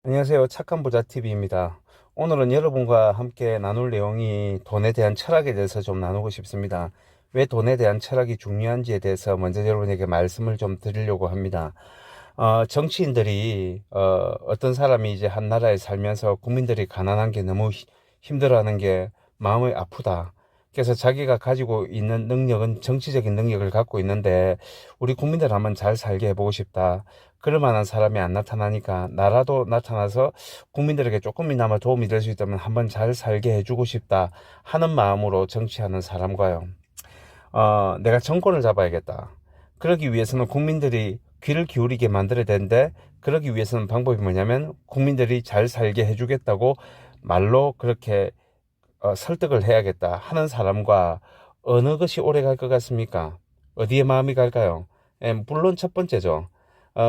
안녕하세요. 착한 부자 TV입니다. 오늘은 여러분과 함께 나눌 내용이 돈에 대한 철학에 대해서 좀 나누고 싶습니다. 왜 돈에 대한 철학이 중요한지에 대해서 먼저 여러분에게 말씀을 좀 드리려고 합니다. 정치인들이 어떤 사람이 이제 한 나라에 살면서 국민들이 가난한 게 너무 힘들어하는 게 마음이 아프다. 그래서 자기가 가지고 있는 능력은 정치적인 능력을 갖고 있는데 우리 국민들 한번 잘 살게 해보고 싶다. 그럴 만한 사람이 안 나타나니까 나라도 나타나서 국민들에게 조금이나마 도움이 될 수 있다면 한번 잘 살게 해주고 싶다 하는 마음으로 정치하는 사람과요. 내가 정권을 잡아야겠다. 그러기 위해서는 국민들이 귀를 기울이게 만들어야 되는데 그러기 위해서는 방법이 뭐냐면 국민들이 잘 살게 해주겠다고 말로 그렇게 설득을 해야겠다 하는 사람과 어느 것이 오래 갈 것 같습니까? 어디에 마음이 갈까요? 물론 첫 번째죠.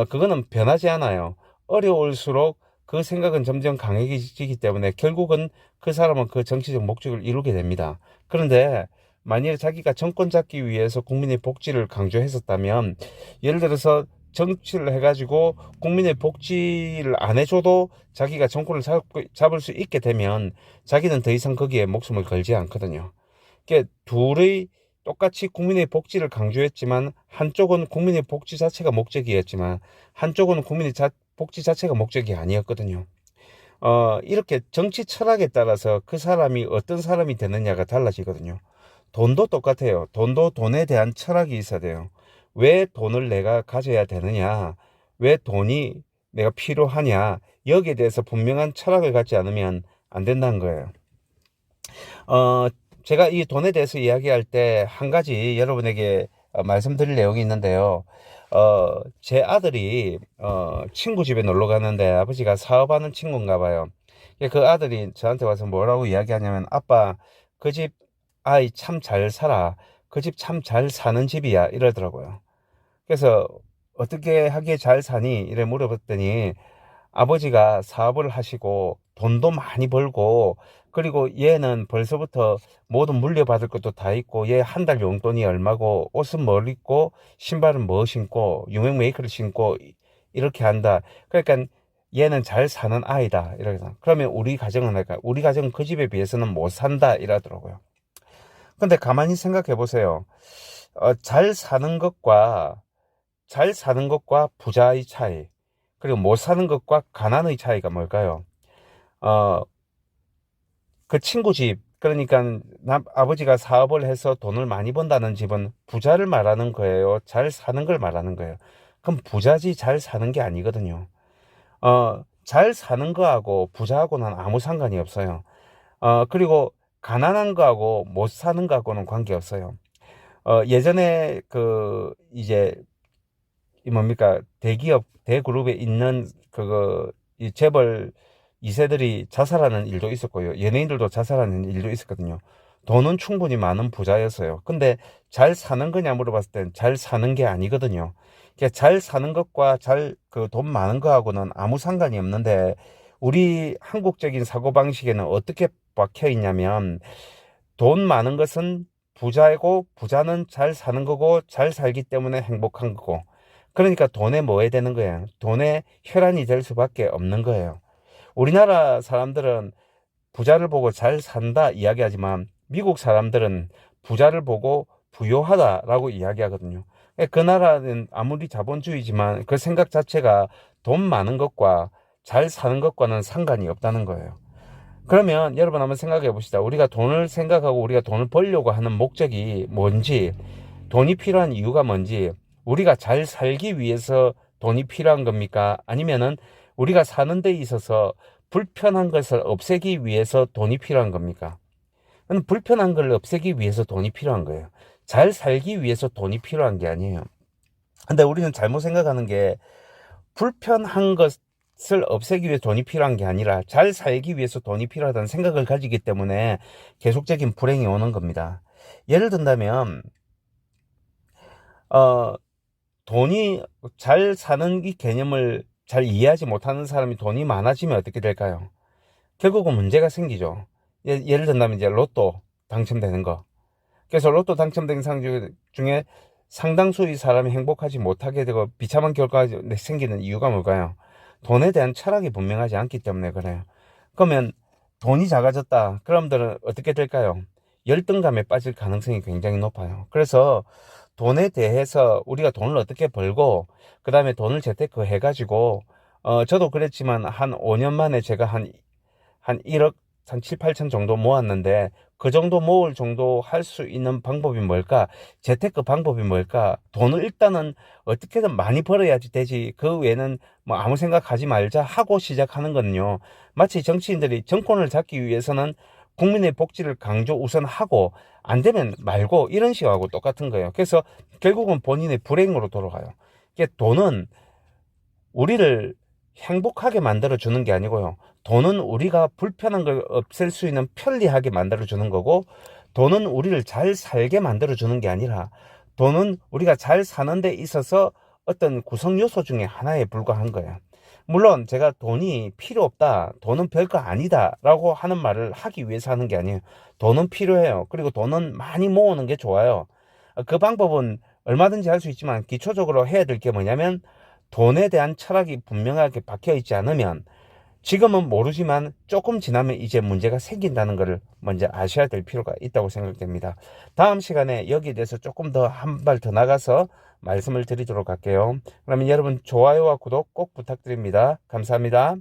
그거는 변하지 않아요. 어려울수록 그 생각은 점점 강해지기 때문에 결국은 그 사람은 그 정치적 목적을 이루게 됩니다. 그런데 만일 자기가 정권 잡기 위해서 국민의 복지를 강조했었다면, 예를 들어서 정치를 해가지고 국민의 복지를 안 해줘도 자기가 정권을 잡을 수 있게 되면 자기는 더 이상 거기에 목숨을 걸지 않거든요. 그러니까 둘의 똑같이 국민의 복지를 강조했지만 한쪽은 국민의 복지 자체가 목적이었지만 한쪽은 복지 자체가 목적이 아니었거든요. 이렇게 정치 철학에 따라서 그 사람이 어떤 사람이 되느냐가 달라지거든요. 돈도 똑같아요. 돈도 돈에 대한 철학이 있어야 돼요. 왜 돈을 내가 가져야 되느냐? 왜 돈이 내가 필요하냐? 여기에 대해서 분명한 철학을 갖지 않으면 안 된다는 거예요. 어, 제가 이 돈에 대해서 이야기할 때 한 가지 여러분에게 말씀드릴 내용이 있는데요. 제 아들이 친구 집에 놀러 갔는데 아버지가 사업하는 친구인가 봐요. 그 아들이 저한테 와서 뭐라고 이야기하냐면, 아빠, 그 집 아이 참 잘 살아. 그 집 참 잘 사는 집이야. 이러더라고요. 그래서 어떻게 하기에 잘 사니? 이래 물어봤더니 아버지가 사업을 하시고 돈도 많이 벌고, 그리고 얘는 벌써부터 모든 물려받을 것도 다 있고, 얘 한 달 용돈이 얼마고, 옷은 뭘 입고 신발은 뭐 신고 유명 메이커를 신고 이렇게 한다. 그러니까 얘는 잘 사는 아이다. 이러면서 그러면 우리 가정은 할까? 우리 가정은 그 집에 비해서는 못 산다 이러더라고요. 근데 가만히 생각해 보세요. 잘 사는 것과 부자의 차이, 그리고 못 사는 것과 가난의 차이가 뭘까요? 어, 그 친구 집, 그러니까 아버지가 사업을 해서 돈을 많이 번다는 집은 부자를 말하는 거예요? 잘 사는 걸 말하는 거예요? 그럼 부자지 잘 사는 게 아니거든요. 잘 사는 거하고 부자하고는 아무 상관이 없어요. 그리고 가난한 거하고 못 사는 거하고는 관계없어요. 예전에 이제 이 뭡니까 대기업 대그룹에 있는 이 재벌 2세들이 자살하는 일도 있었고요. 연예인들도 자살하는 일도 있었거든요. 돈은 충분히 많은 부자였어요. 근데 잘 사는 거냐 물어봤을 땐 잘 사는 게 아니거든요. 그러니까 잘 사는 것과 돈 많은 거하고는 아무 상관이 없는데, 우리 한국적인 사고방식에는 어떻게 박혀 있냐면, 돈 많은 것은 부자이고 부자는 잘 사는 거고 잘 살기 때문에 행복한 거고, 그러니까 돈에 뭐 해야 되는 거예요? 돈에 혈안이 될 수밖에 없는 거예요. 우리나라 사람들은 부자를 보고 잘 산다 이야기하지만 미국 사람들은 부자를 보고 부요하다라고 이야기하거든요. 그 나라는 아무리 자본주의지만 그 생각 자체가 돈 많은 것과 잘 사는 것과는 상관이 없다는 거예요. 그러면 여러분 한번 생각해 봅시다. 우리가 돈을 생각하고 우리가 돈을 벌려고 하는 목적이 뭔지, 돈이 필요한 이유가 뭔지, 우리가 잘 살기 위해서 돈이 필요한 겁니까? 아니면은 우리가 사는 데 있어서 불편한 것을 없애기 위해서 돈이 필요한 겁니까? 불편한 걸 없애기 위해서 돈이 필요한 거예요. 잘 살기 위해서 돈이 필요한 게 아니에요. 근데 우리는 잘못 생각하는 게, 불편한 것을 없애기 위해 돈이 필요한 게 아니라 잘 살기 위해서 돈이 필요하다는 생각을 가지기 때문에 계속적인 불행이 오는 겁니다. 예를 든다면, 어, 돈이 잘 사는 이 개념을 잘 이해하지 못하는 사람이 돈이 많아지면 어떻게 될까요? 결국은 문제가 생기죠. 예를 든다면 이제 로또 당첨되는 거. 그래서 로또 당첨된 사람 중에 상당수의 사람이 행복하지 못하게 되고 비참한 결과가 생기는 이유가 뭘까요? 돈에 대한 철학이 분명하지 않기 때문에 그래요. 그러면 돈이 작아졌다. 그럼들은 어떻게 될까요? 열등감에 빠질 가능성이 굉장히 높아요. 그래서 돈에 대해서 우리가 돈을 어떻게 벌고 그 다음에 돈을 재테크 해가지고 저도 그랬지만 한 5년 만에 제가 한 1억 한 7, 8천 정도 모았는데 그 정도 모을 정도 할 수 있는 방법이 뭘까? 재테크 방법이 뭘까? 돈을 일단은 어떻게든 많이 벌어야지 되지. 그 외에는 뭐 아무 생각하지 말자 하고 시작하는 거는요. 마치 정치인들이 정권을 잡기 위해서는 국민의 복지를 강조 우선하고 안 되면 말고 이런 식하고 똑같은 거예요. 그래서 결국은 본인의 불행으로 돌아가요. 이게 돈은 우리를 행복하게 만들어 주는 게 아니고요. 돈은 우리가 불편한 걸 없앨 수 있는 편리하게 만들어 주는 거고, 돈은 우리를 잘 살게 만들어 주는 게 아니라, 돈은 우리가 잘 사는 데 있어서 어떤 구성 요소 중에 하나에 불과한 거예요. 물론 제가 돈이 필요 없다, 돈은 별거 아니다 라고 하는 말을 하기 위해서 하는 게 아니에요. 돈은 필요해요. 그리고 돈은 많이 모으는 게 좋아요. 그 방법은 얼마든지 할 수 있지만 기초적으로 해야 될 게 뭐냐면, 돈에 대한 철학이 분명하게 박혀 있지 않으면, 지금은 모르지만 조금 지나면 이제 문제가 생긴다는 것을 먼저 아셔야 될 필요가 있다고 생각됩니다. 다음 시간에 여기에 대해서 조금 더 한 발 더 나가서 말씀을 드리도록 할게요. 그러면 여러분 좋아요와 구독 꼭 부탁드립니다. 감사합니다.